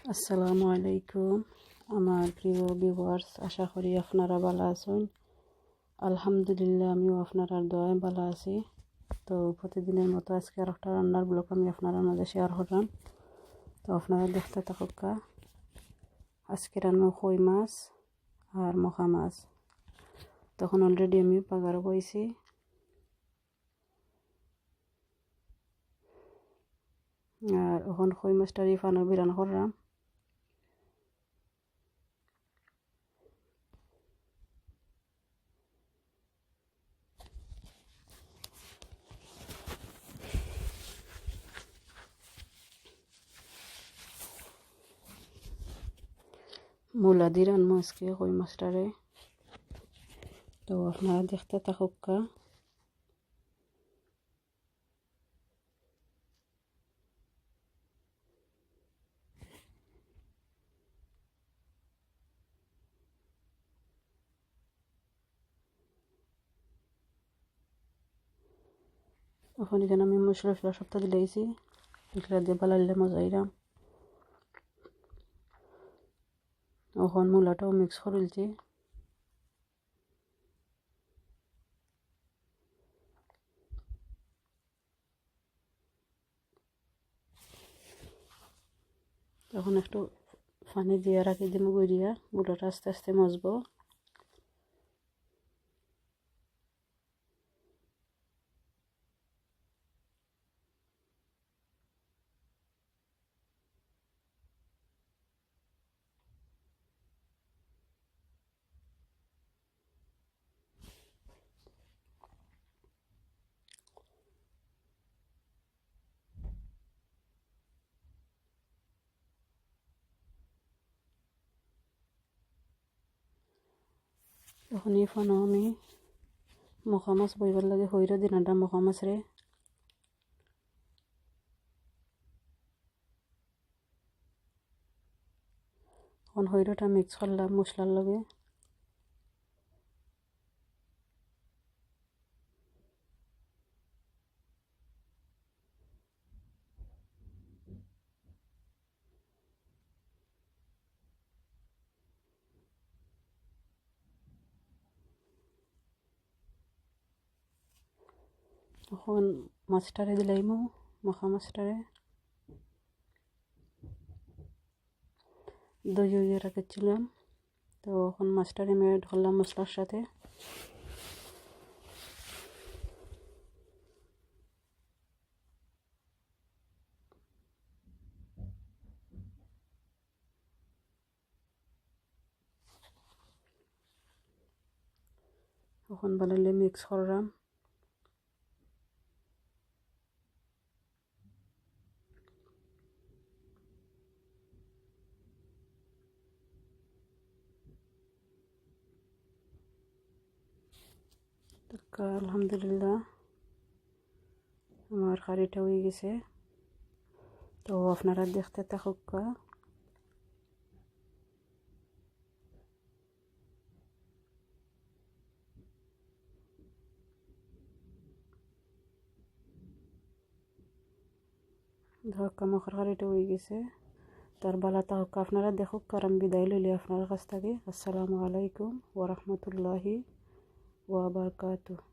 আসসালামু আলাইকুম আমার প্রিয় ভিউয়ার্স, আশা করি আপনারা ভালো আছেন। আলহামদুলিল্লাহ, আমিও আপনারা দোয়ায় ভালো আছি। তো প্রতিদিনের মতো আজকে আর একটা রান্নার ব্লগ আমি আপনারা মাঝে শেয়ার করলাম। তো আপনারা দেখতে থাকুকা। আজকে রান্না কই মাছ আর মখা মাছ। তখন অলরেডি আমি পাগার বইছি। আর এখন কই মাছটা রিফানো বিরান করলাম। মূলা দিয়ে রান্না আজকে কই মাছটারে। তো আপনারা দেখতে থাকুকা। এখন এখানে আমি মশলা সবটা দিলেইছি। এগুলা দিয়ে বালাইলে মজাইরাম। এখন মূলাটাও মিক্স করেছি। তখন একটু পানি দিয়ে রাখি দিব গড়িয়া, মূলাটা আস্তে আস্তে মজবো। তখন এই ফানো আমি মখা মাছ বইবার লাগে হইরা দিনাটা মখা মাছ রে। এখন হইরাটা মিক্স করলাম মশলার লগে। এখন মাছটারে দিলাইমু, মখা মাছটারে দই হইয়ে রাখেছিলাম। তো এখন মাছটারে মেরিনেট করলাম মশলার সাথে। এখন বানাইলে মিক্স করলাম। আলহামদুলিল্লাহ আমার কারিটা হয়ে গেছে। তো আপনারা দেখতে থাকুকা। ধরকা মখার কারিটা হয়ে গেছে। তার বালা তাহকা আপনারা দেখুক। কারণ বিদায় লইলে আপনার কাছ থেকে। আসসালামু আলাইকুম ওয়া রাহমাতুল্লাহি ওয়া বারাকাতুহু।